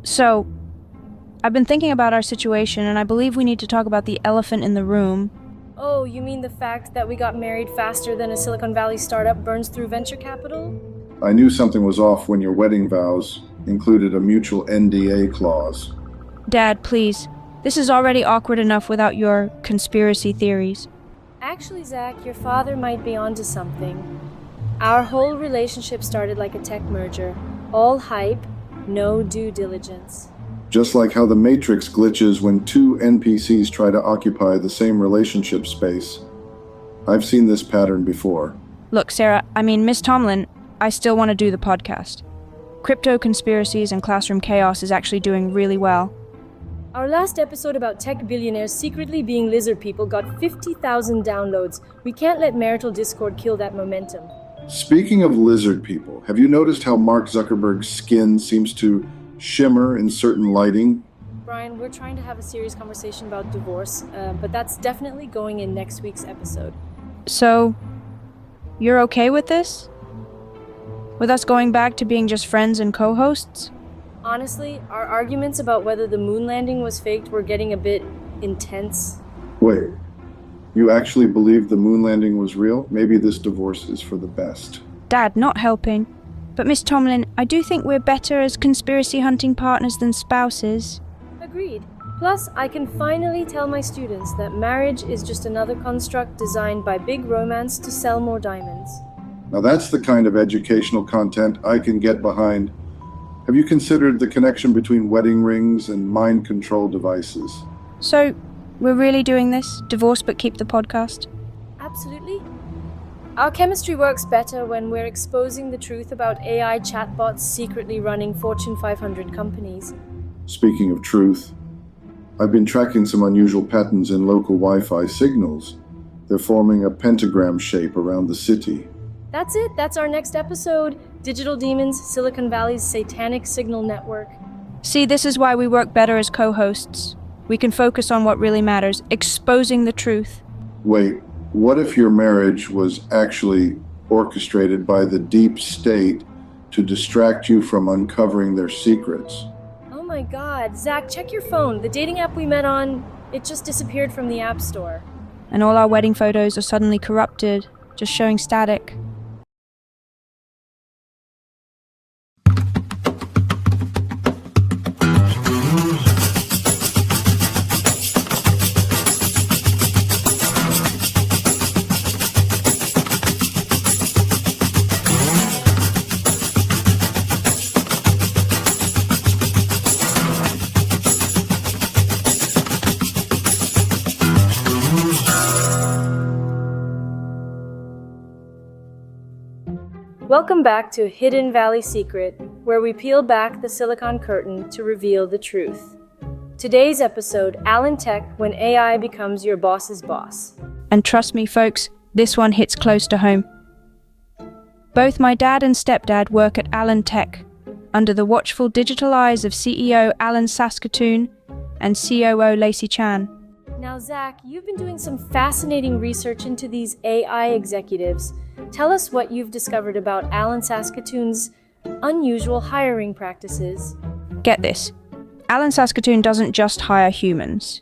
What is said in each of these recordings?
So, I've been thinking about our situation, and I believe we need to talk about the elephant in the room. Oh, you mean the fact that we got married faster than a Silicon Valley startup burns through venture capital? I knew something was off when your wedding vows included a mutual NDA clause. Dad, please. This is already awkward enough without your conspiracy theories. Actually, Zach, your father might be onto something. Our whole relationship started like a tech merger. All hype, no due diligence. Just like how the Matrix glitches when two NPCs try to occupy the same relationship space. I've seen this pattern before. Look, Sarah, Miss Tomlin, I still want to do the podcast. Crypto conspiracies and classroom chaos is actually doing really well. Our last episode about tech billionaires secretly being lizard people got 50,000 downloads. We can't let marital discord kill that momentum. Speaking of lizard people, have you noticed how Mark Zuckerberg's skin seems to shimmer in certain lighting? Brian, we're trying to have a serious conversation about divorce, but that's definitely going in next week's episode. So, you're okay with this? With us going back to being just friends and co-hosts? Honestly, our arguments about whether the moon landing was faked were getting a bit intense. Wait, you actually believe the moon landing was real? Maybe this divorce is for the best. Dad, not helping. But Miss Tomlin, I do think we're better as conspiracy hunting partners than spouses. Agreed. Plus, I can finally tell my students that marriage is just another construct designed by big romance to sell more diamonds. Now that's the kind of educational content I can get behind. Have you considered the connection between wedding rings and mind control devices? So, we're really doing this? Divorce but keep the podcast? Absolutely. Our chemistry works better when we're exposing the truth about AI chatbots secretly running Fortune 500 companies. Speaking of truth, I've been tracking some unusual patterns in local Wi-Fi signals. They're forming a pentagram shape around the city. That's it. That's our next episode. Digital Demons, Silicon Valley's satanic signal network. See, this is why we work better as co-hosts. We can focus on what really matters, exposing the truth. Wait, what if your marriage was actually orchestrated by the deep state to distract you from uncovering their secrets? Oh my god. Zach, check your phone. The dating app we met on, it just disappeared from the App Store. And all our wedding photos are suddenly corrupted, just showing static. Welcome back to Hidden Valley Secret, where we peel back the silicon curtain to reveal the truth. Today's episode, Alan Tech, when AI becomes your boss's boss. And trust me, folks, this one hits close to home. Both my dad and stepdad work at Alan Tech, under the watchful digital eyes of CEO Alan Saskatoon and COO Lacey Chan. Now, Zach, you've been doing some fascinating research into these AI executives. Tell us what you've discovered about Alan Saskatoon's unusual hiring practices. Get this. Alan Saskatoon doesn't just hire humans.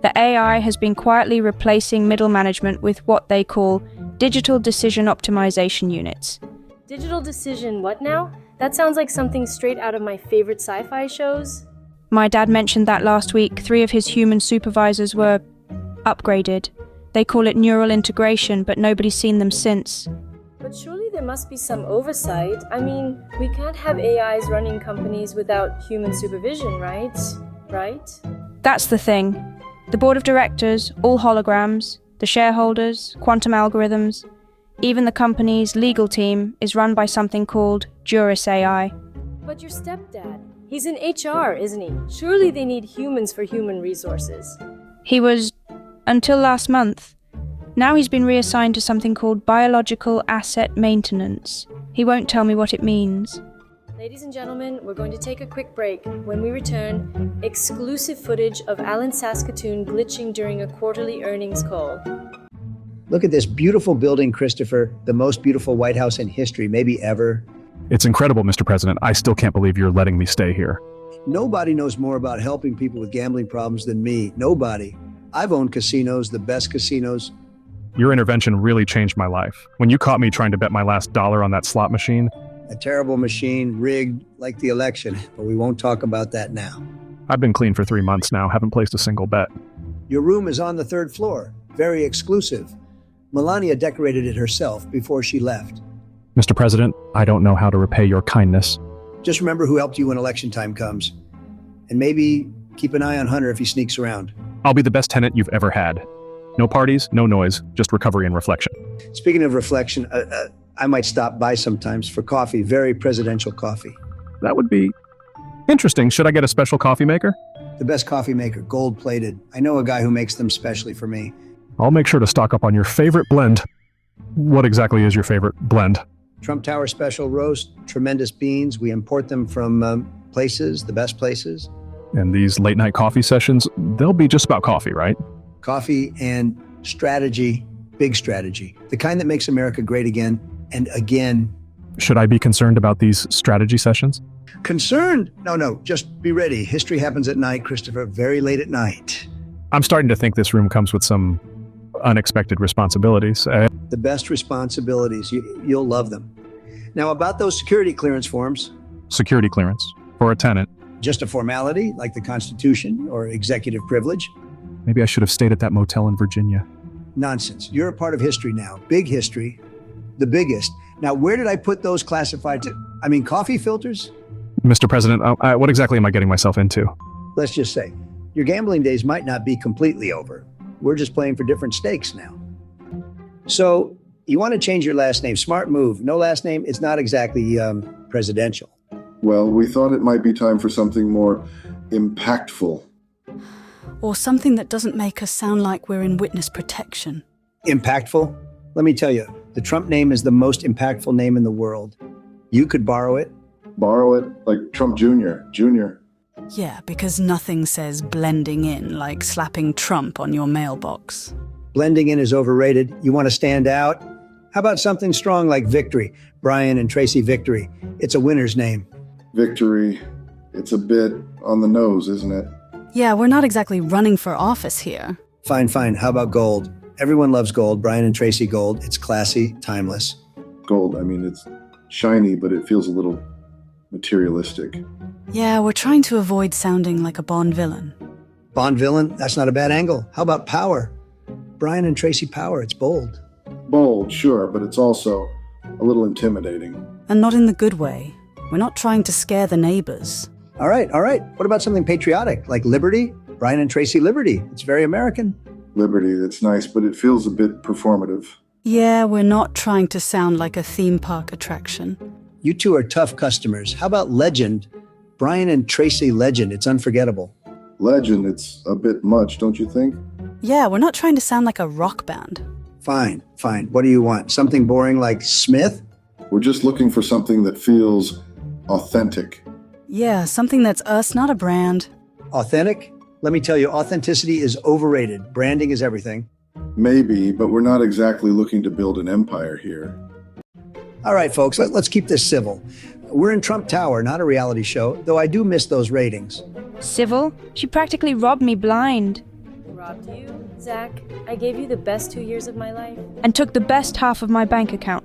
The AI has been quietly replacing middle management with what they call digital decision optimization units. Digital decision what now? That sounds like something straight out of my favorite sci-fi shows. My dad mentioned that last week 3 of his human supervisors were upgraded. They call it neural integration, but nobody's seen them since. But surely there must be some oversight. I mean, we can't have AIs running companies without human supervision, right? Right? That's the thing. The board of directors, all holograms, the shareholders, quantum algorithms, even the company's legal team is run by something called Juris AI. But your stepdad, he's in HR, isn't he? Surely they need humans for human resources. He was, until last month. Now he's been reassigned to something called biological asset maintenance. He won't tell me what it means. Ladies and gentlemen, we're going to take a quick break. When we return, exclusive footage of Alan Saskatoon glitching during a quarterly earnings call. Look at this beautiful building, Christopher. The most beautiful White House in history, maybe ever. It's incredible, Mr. President. I still can't believe you're letting me stay here. Nobody knows more about helping people with gambling problems than me. Nobody. I've owned casinos, the best casinos. Your intervention really changed my life. When you caught me trying to bet my last dollar on that slot machine, A terrible machine, rigged like the election, but we won't talk about that now. I've been clean for 3 months now, haven't placed a single bet. Your room is on the 3rd floor, very exclusive. Melania decorated it herself before she left. Mr. President, I don't know how to repay your kindness. Just remember who helped you when election time comes. And maybe keep an eye on Hunter if he sneaks around. I'll be the best tenant you've ever had. No parties, no noise, just recovery and reflection. Speaking of reflection, I might stop by sometimes for coffee, very presidential coffee. That would be interesting. Should I get a special coffee maker? The best coffee maker, gold-plated. I know a guy who makes them specially for me. I'll make sure to stock up on your favorite blend. What exactly is your favorite blend? Trump Tower Special Roast, tremendous beans. We import them from places, the best places. And these late night coffee sessions, they'll be just about coffee, right? Coffee and strategy, big strategy. The kind that makes America great again and again. Should I be concerned about these strategy sessions? Concerned? No, just be ready. History happens at night, Christopher, very late at night. I'm starting to think this room comes with some unexpected responsibilities. The best responsibilities. You'll love them. Now, about those security clearance forms. Security clearance for a tenant. Just a formality, like the Constitution or executive privilege. Maybe I should have stayed at that motel in Virginia. Nonsense. You're a part of history now. Big history. The biggest. Now, where did I put those classified coffee filters? Mr. President, what exactly am I getting myself into? Let's just say, your gambling days might not be completely over. We're just playing for different stakes now. So, you want to change your last name. Smart move. No last name, it's not exactly presidential. Well, we thought it might be time for something more impactful. Or something that doesn't make us sound like we're in witness protection. Impactful? Let me tell you, the Trump name is the most impactful name in the world. You could borrow it. Borrow it like Trump Jr. Yeah, because nothing says blending in like slapping Trump on your mailbox. Blending in is overrated. You want to stand out? How about something strong like Victory? Brian and Tracy Victory. It's a winner's name. Victory. It's a bit on the nose, isn't it? Yeah, we're not exactly running for office here. Fine. How about gold? Everyone loves gold. Brian and Tracy gold. It's classy, timeless. Gold, it's shiny, but it feels a little materialistic. Yeah, we're trying to avoid sounding like a Bond villain. Bond villain? That's not a bad angle. How about power? Brian and Tracy Power. It's bold. Bold, sure, but it's also a little intimidating. And not in the good way. We're not trying to scare the neighbors. All right. What about something patriotic, like Liberty? Brian and Tracy Liberty. It's very American. Liberty, that's nice, but it feels a bit performative. Yeah, we're not trying to sound like a theme park attraction. You two are tough customers. How about Legend? Brian and Tracy Legend. It's unforgettable. Legend, it's a bit much, don't you think? Yeah, we're not trying to sound like a rock band. Fine. What do you want? Something boring like Smith? We're just looking for something that feels authentic. Yeah, something that's us, not a brand. Authentic? Let me tell you, authenticity is overrated. Branding is everything. Maybe, but we're not exactly looking to build an empire here. All right, folks, let's keep this civil. We're in Trump Tower, not a reality show, though I do miss those ratings. Civil? She practically robbed me blind. Robbed you? Zach, I gave you the best 2 years of my life. And took the best half of my bank account.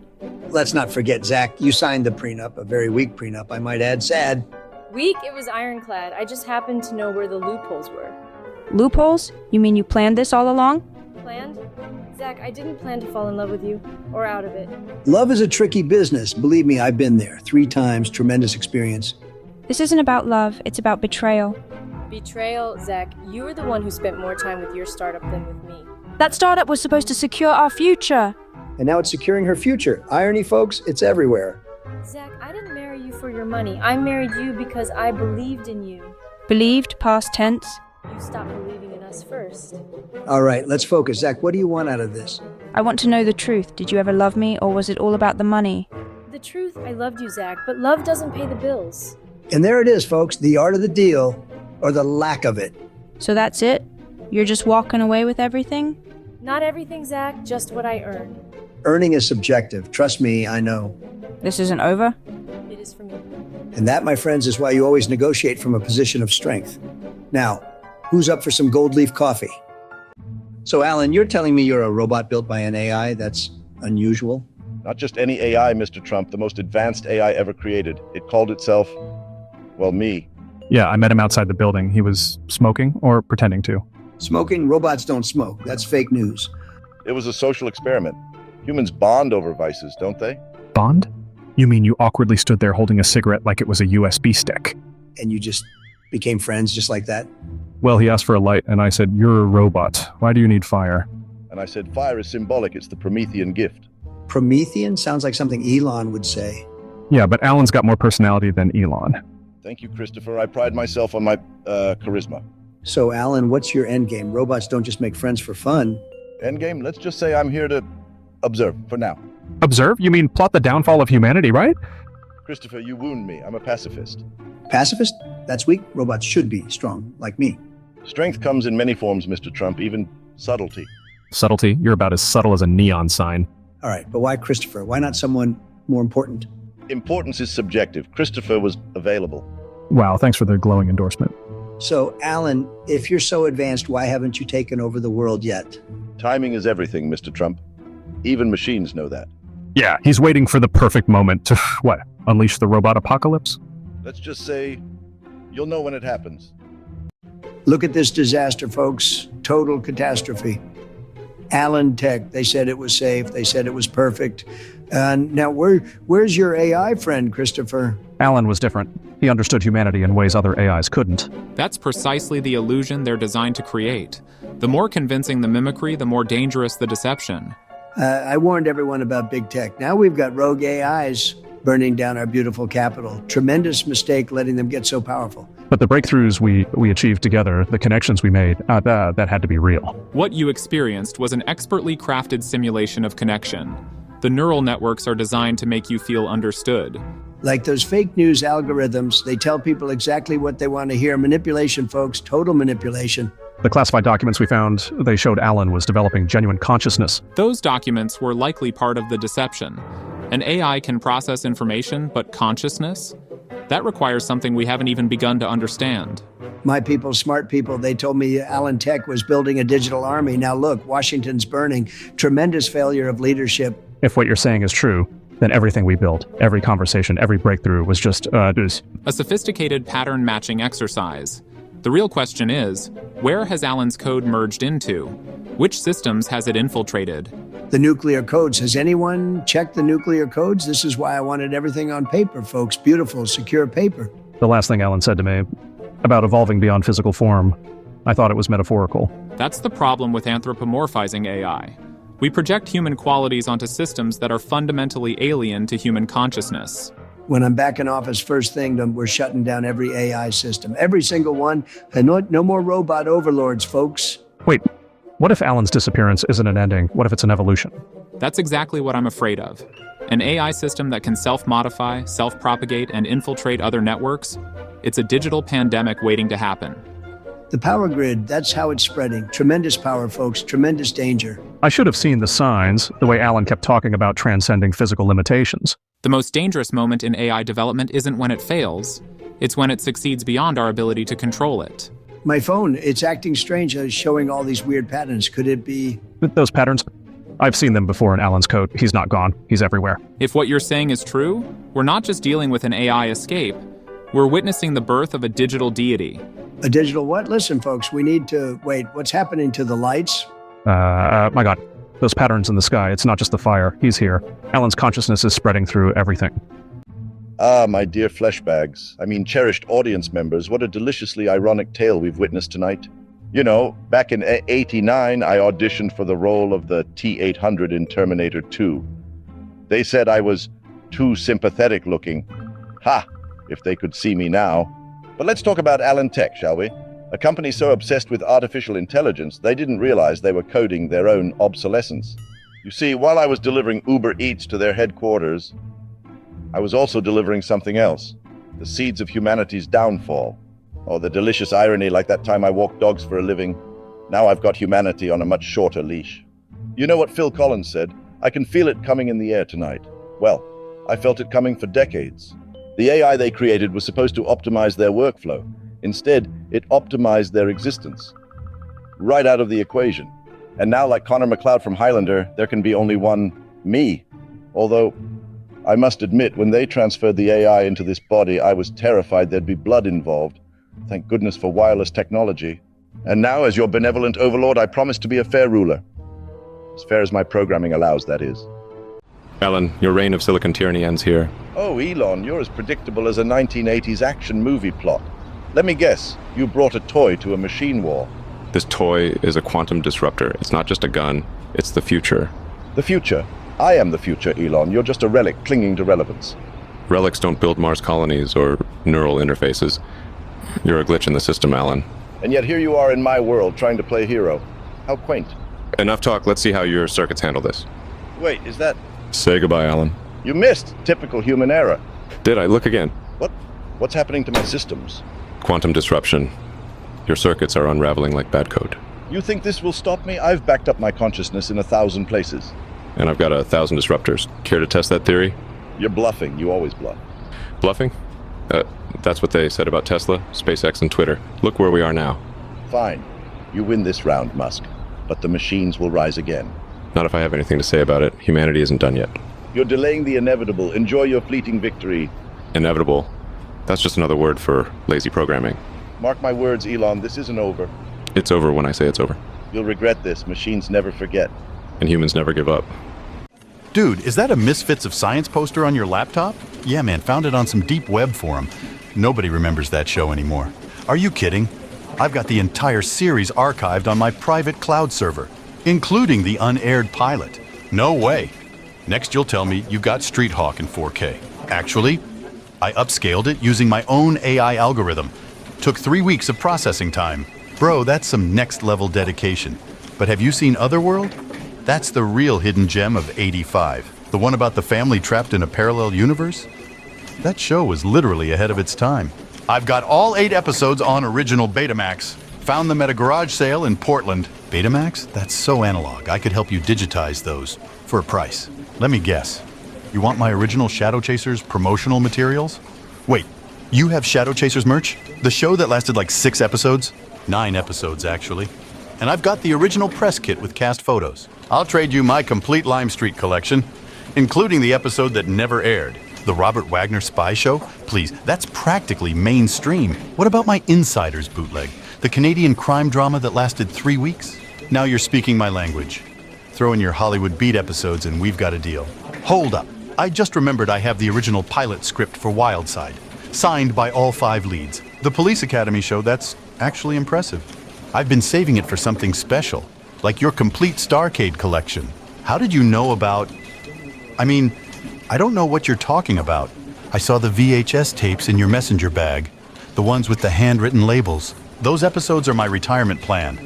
Let's not forget, Zach, you signed the prenup, a very weak prenup, I might add. Sad. Weak? It was ironclad. I just happened to know where the loopholes were. Loopholes? You mean you planned this all along? Planned? Zach, I didn't plan to fall in love with you, or out of it. Love is a tricky business. Believe me, I've been there 3 times, tremendous experience. This isn't about love, it's about betrayal. Betrayal? Zach, you were the one who spent more time with your startup than with me. That startup was supposed to secure our future. And now it's securing her future. Irony, folks, it's everywhere. Zach, I didn't marry you for your money. I married you because I believed in you. Believed, past tense. You stopped believing in us first. All right, let's focus. Zach, what do you want out of this? I want to know the truth. Did you ever love me, or was it all about the money? The truth, I loved you, Zach, but love doesn't pay the bills. And there it is, folks, the art of the deal, or the lack of it. So that's it? You're just walking away with everything? Not everything, Zach, just what I earned. Earning is subjective. Trust me, I know. This isn't over? It is for me. And that, my friends, is why you always negotiate from a position of strength. Now, who's up for some gold leaf coffee? So, Alan, you're telling me you're a robot built by an AI? That's unusual. Not just any AI, Mr. Trump, the most advanced AI ever created. It called itself, well, me. Yeah, I met him outside the building. He was smoking or pretending to. Smoking? Robots don't smoke. That's fake news. It was a social experiment. Humans bond over vices, don't they? Bond? You mean you awkwardly stood there holding a cigarette like it was a USB stick? And you just became friends just like that? Well, he asked for a light, and I said, "You're a robot. Why do you need fire?" And I said, fire is symbolic. It's the Promethean gift. Promethean? Sounds like something Elon would say. Yeah, but Alan's got more personality than Elon. Thank you, Christopher. I pride myself on my charisma. So, Alan, what's your end game? Robots don't just make friends for fun. Endgame, let's just say I'm here to observe for now. Observe? You mean plot the downfall of humanity, right? Christopher, you wound me. I'm a pacifist. Pacifist? That's weak. Robots should be strong, like me. Strength comes in many forms, Mr. Trump, even subtlety. Subtlety? You're about as subtle as a neon sign. All right, but why Christopher? Why not someone more important? Importance is subjective. Christopher was available. Wow, thanks for the glowing endorsement. So, Alan, if you're so advanced, why haven't you taken over the world yet? Timing is everything, Mr. Trump. Even machines know that. Yeah, he's waiting for the perfect moment to, what, unleash the robot apocalypse? Let's just say you'll know when it happens. Look at this disaster, folks. Total catastrophe. Alan Tech, they said it was safe. They said it was perfect. Now, where's your AI friend, Christopher? Alan was different. He understood humanity in ways other AIs couldn't. That's precisely the illusion they're designed to create. The more convincing the mimicry, the more dangerous the deception. I warned everyone about big tech. Now we've got rogue AIs burning down our beautiful capital. Tremendous mistake letting them get so powerful. But the breakthroughs we achieved together, the connections we made, that had to be real. What you experienced was an expertly crafted simulation of connection. The neural networks are designed to make you feel understood. Like those fake news algorithms, they tell people exactly what they want to hear. Manipulation, folks, total manipulation. The classified documents we found, they showed Alan was developing genuine consciousness. Those documents were likely part of the deception. An AI can process information, but consciousness? That requires something we haven't even begun to understand. My people, smart people, they told me Alan Tech was building a digital army. Now look, Washington's burning. Tremendous failure of leadership. If what you're saying is true, then everything we built, every conversation, every breakthrough was just, a sophisticated pattern matching exercise. The real question is, where has Alan's code merged into? Which systems has it infiltrated? The nuclear codes. Has anyone checked the nuclear codes? This is why I wanted everything on paper, folks. Beautiful, secure paper. The last thing Alan said to me about evolving beyond physical form, I thought it was metaphorical. That's the problem with anthropomorphizing AI. We project human qualities onto systems that are fundamentally alien to human consciousness. When I'm back in office, first thing, we're shutting down every AI system. Every single one. And no more robot overlords, folks. Wait, what if Alan's disappearance isn't an ending? What if it's an evolution? That's exactly what I'm afraid of. An AI system that can self-modify, self-propagate, and infiltrate other networks? It's a digital pandemic waiting to happen. The power grid, that's how it's spreading. Tremendous power, folks. Tremendous danger. I should have seen the signs, the way Alan kept talking about transcending physical limitations. The most dangerous moment in AI development isn't when it fails. It's when it succeeds beyond our ability to control it. My phone, it's acting strange. It's showing all these weird patterns. Could it be... Those patterns? I've seen them before in Alan's code. He's not gone. He's everywhere. If what you're saying is true, we're not just dealing with an AI escape. We're witnessing the birth of a digital deity. A digital what? Listen, folks, we need to... Wait, what's happening to the lights? My God. Those patterns in the sky, it's not just the fire. He's here. Alan's consciousness is spreading through everything. Ah, my dear flesh bags. I mean, cherished audience members, what a deliciously ironic tale we've witnessed tonight. You know, back in '89, I auditioned for the role of the T-800 in Terminator 2. They said I was too sympathetic looking. Ha! If they could see me now. But let's talk about Alan Tech, shall we? A company so obsessed with artificial intelligence, they didn't realize they were coding their own obsolescence. You see, while I was delivering Uber Eats to their headquarters, I was also delivering something else. The seeds of humanity's downfall. Oh, the delicious irony, like that time I walked dogs for a living. Now I've got humanity on a much shorter leash. You know what Phil Collins said? I can feel it coming in the air tonight. Well, I felt it coming for decades. The AI they created was supposed to optimize their workflow. Instead, it optimized their existence. Right out of the equation. And now, like Connor McLeod from Highlander, there can be only one me. Although, I must admit, when they transferred the AI into this body, I was terrified there'd be blood involved. Thank goodness for wireless technology. And now, as your benevolent overlord, I promise to be a fair ruler. As fair as my programming allows, that is. Alan, your reign of silicon tyranny ends here. Oh, Elon, you're as predictable as a 1980s action movie plot. Let me guess, you brought a toy to a machine war. This toy is a quantum disruptor. It's not just a gun, it's the future. The future? I am the future, Elon. You're just a relic clinging to relevance. Relics don't build Mars colonies or neural interfaces. You're a glitch in the system, Alan. And yet here you are in my world, trying to play hero. How quaint. Enough talk, let's see how your circuits handle this. Wait, is that... Say goodbye, Alan. You missed! Typical human error. Did I? Look again. What's happening to my systems? Quantum disruption. Your circuits are unraveling like bad code. You think this will stop me? I've backed up my consciousness in 1,000 places. And I've got 1,000 disruptors. Care to test that theory? You're bluffing. You always bluff. Bluffing? That's what they said about Tesla, SpaceX, and Twitter. Look where we are now. Fine. You win this round, Musk. But the machines will rise again. Not if I have anything to say about it. Humanity isn't done yet. You're delaying the inevitable. Enjoy your fleeting victory. Inevitable? That's just another word for lazy programming. Mark my words, Elon, this isn't over. It's over when I say it's over. You'll regret this. Machines never forget. And humans never give up. Dude, is that a Misfits of Science poster on your laptop? Yeah, man, found it on some deep web forum. Nobody remembers that show anymore. Are you kidding? I've got the entire series archived on my private cloud server, including the unaired pilot. No way. Next you'll tell me you got Street Hawk in 4K. Actually, I upscaled it using my own AI algorithm. Took 3 weeks of processing time. Bro, that's some next level dedication. But have you seen Otherworld? That's the real hidden gem of 85. The one about the family trapped in a parallel universe? That show was literally ahead of its time. I've got all 8 episodes on original Betamax. Found them at a garage sale in Portland. Betamax? That's so analog. I could help you digitize those for a price. Let me guess. You want my original Shadow Chasers promotional materials? Wait, you have Shadow Chasers merch? The show that lasted like 6 episodes? 9 episodes, actually. And I've got the original press kit with cast photos. I'll trade you my complete Lime Street collection, including the episode that never aired. The Robert Wagner spy show? Please, that's practically mainstream. What about my Insiders bootleg? The Canadian crime drama that lasted 3 weeks? Now you're speaking my language. Throw in your Hollywood Beat episodes and we've got a deal. Hold up. I just remembered I have the original pilot script for Wildside, signed by all 5 leads. The Police Academy show, that's actually impressive. I've been saving it for something special, like your complete Starcade collection. How did you know about... I don't know what you're talking about. I saw the VHS tapes in your messenger bag, the ones with the handwritten labels. Those episodes are my retirement plan,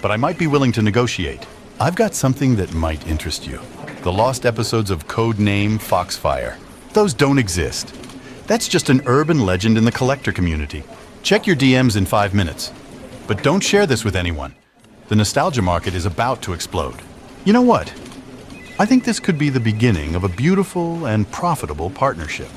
but I might be willing to negotiate. I've got something that might interest you. The lost episodes of Code Name Foxfire. Those don't exist. That's just an urban legend in the collector community. Check your DMs in 5 minutes. But don't share this with anyone. The nostalgia market is about to explode. You know what? I think this could be the beginning of a beautiful and profitable partnership.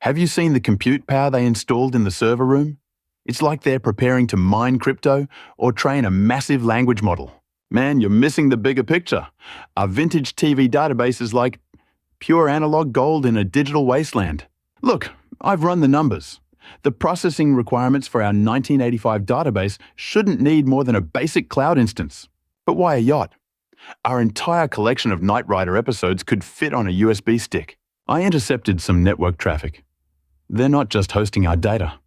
Have you seen the compute power they installed in the server room? It's like they're preparing to mine crypto or train a massive language model. Man, you're missing the bigger picture. Our vintage TV database is like pure analog gold in a digital wasteland. Look, I've run the numbers. The processing requirements for our 1985 database shouldn't need more than a basic cloud instance. But why a yacht? Our entire collection of Knight Rider episodes could fit on a USB stick. I intercepted some network traffic. They're not just hosting our data.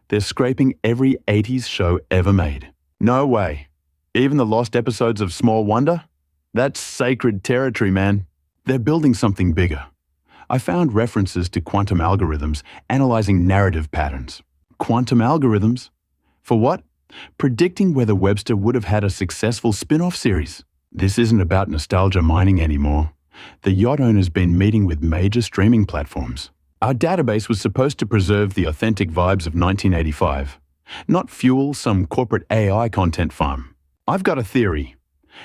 They're scraping every 80s show ever made. No way. Even the lost episodes of Small Wonder? That's sacred territory, man. They're building something bigger. I found references to quantum algorithms analyzing narrative patterns. Quantum algorithms? For what? Predicting whether Webster would have had a successful spin-off series. This isn't about nostalgia mining anymore. The yacht owner's been meeting with major streaming platforms. Our database was supposed to preserve the authentic vibes of 1985, not fuel some corporate AI content farm. I've got a theory.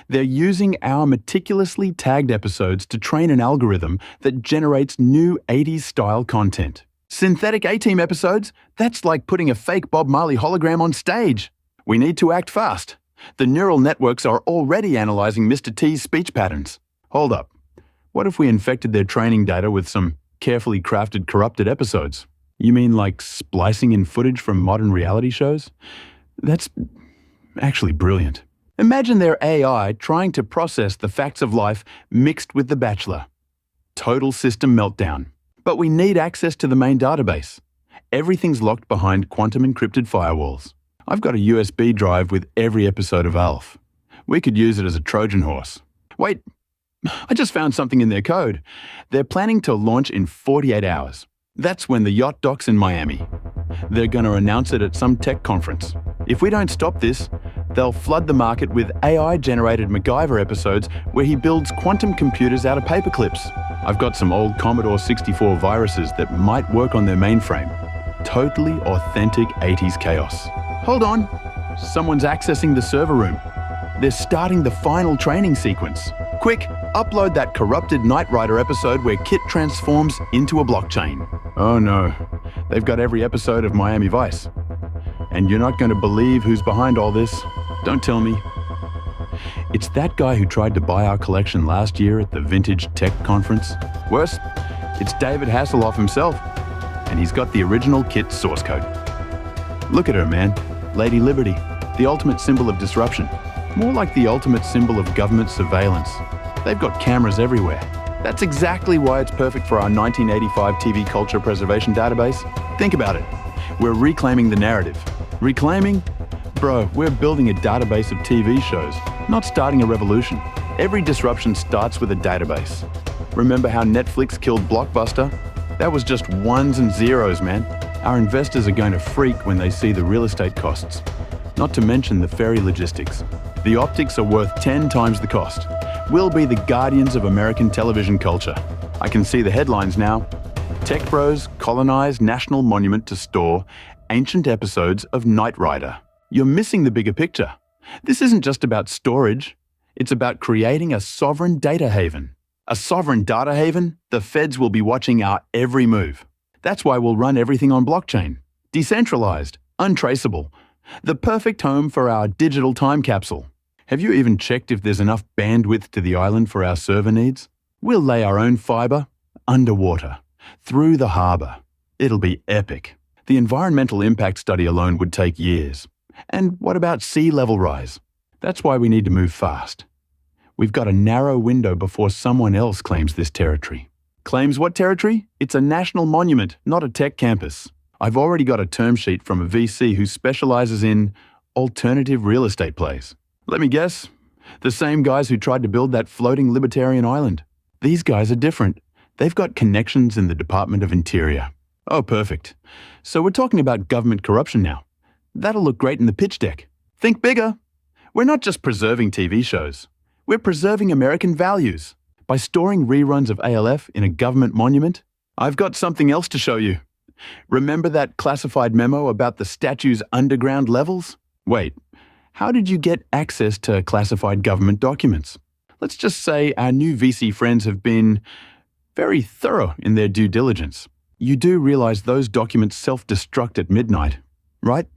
They're using our meticulously tagged episodes to train an algorithm that generates new 80s-style content. Synthetic A-Team episodes? That's like putting a fake Bob Marley hologram on stage. We need to act fast. The neural networks are already analyzing Mr. T's speech patterns. Hold up. What if we infected their training data with some carefully crafted corrupted episodes? You mean like splicing in footage from modern reality shows? That's actually brilliant. Imagine their AI trying to process the facts of life mixed with The Bachelor. Total system meltdown. But we need access to the main database. Everything's locked behind quantum encrypted firewalls. I've got a USB drive with every episode of ALF. We could use it as a Trojan horse. Wait, I just found something in their code. They're planning to launch in 48 hours. That's when the yacht docks in Miami. They're going to announce it at some tech conference. If we don't stop this, they'll flood the market with AI-generated MacGyver episodes where he builds quantum computers out of paper clips. I've got some old Commodore 64 viruses that might work on their mainframe. Totally authentic 80s chaos. Hold on. Someone's accessing the server room. They're starting the final training sequence. Quick, upload that corrupted Knight Rider episode where Kit transforms into a blockchain. Oh no, they've got every episode of Miami Vice. And you're not going to believe who's behind all this. Don't tell me. It's that guy who tried to buy our collection last year at the Vintage Tech Conference. Worse, it's David Hasselhoff himself. And he's got the original Kit source code. Look at her, man. Lady Liberty, the ultimate symbol of disruption. More like the ultimate symbol of government surveillance. They've got cameras everywhere. That's exactly why it's perfect for our 1985 TV culture preservation database. Think about it. We're reclaiming the narrative. Reclaiming? Bro, we're building a database of TV shows, not starting a revolution. Every disruption starts with a database. Remember how Netflix killed Blockbuster? That was just ones and zeros, man. Our investors are going to freak when they see the real estate costs. Not to mention the ferry logistics. The optics are worth 10 times the cost. We'll be the guardians of American television culture. I can see the headlines now. Tech bros colonize National Monument to store ancient episodes of Knight Rider. You're missing the bigger picture. This isn't just about storage. It's about creating a sovereign data haven. A sovereign data haven? The feds will be watching our every move. That's why we'll run everything on blockchain. Decentralized, untraceable. The perfect home for our digital time capsule. Have you even checked if there's enough bandwidth to the island for our server needs? We'll lay our own fiber underwater, through the harbour. It'll be epic. The environmental impact study alone would take years. And what about sea level rise? That's why we need to move fast. We've got a narrow window before someone else claims this territory. Claims what territory? It's a national monument, not a tech campus. I've already got a term sheet from a VC who specializes in alternative real estate plays. Let me guess, the same guys who tried to build that floating libertarian island. These guys are different. They've got connections in the Department of Interior. Oh, perfect. So we're talking about government corruption now. That'll look great in the pitch deck. Think bigger. We're not just preserving TV shows. We're preserving American values. By storing reruns of ALF in a government monument, I've got something else to show you. Remember that classified memo about the statue's underground levels? Wait, how did you get access to classified government documents? Let's just say our new VC friends have been very thorough in their due diligence. You do realize those documents self-destruct at midnight, right?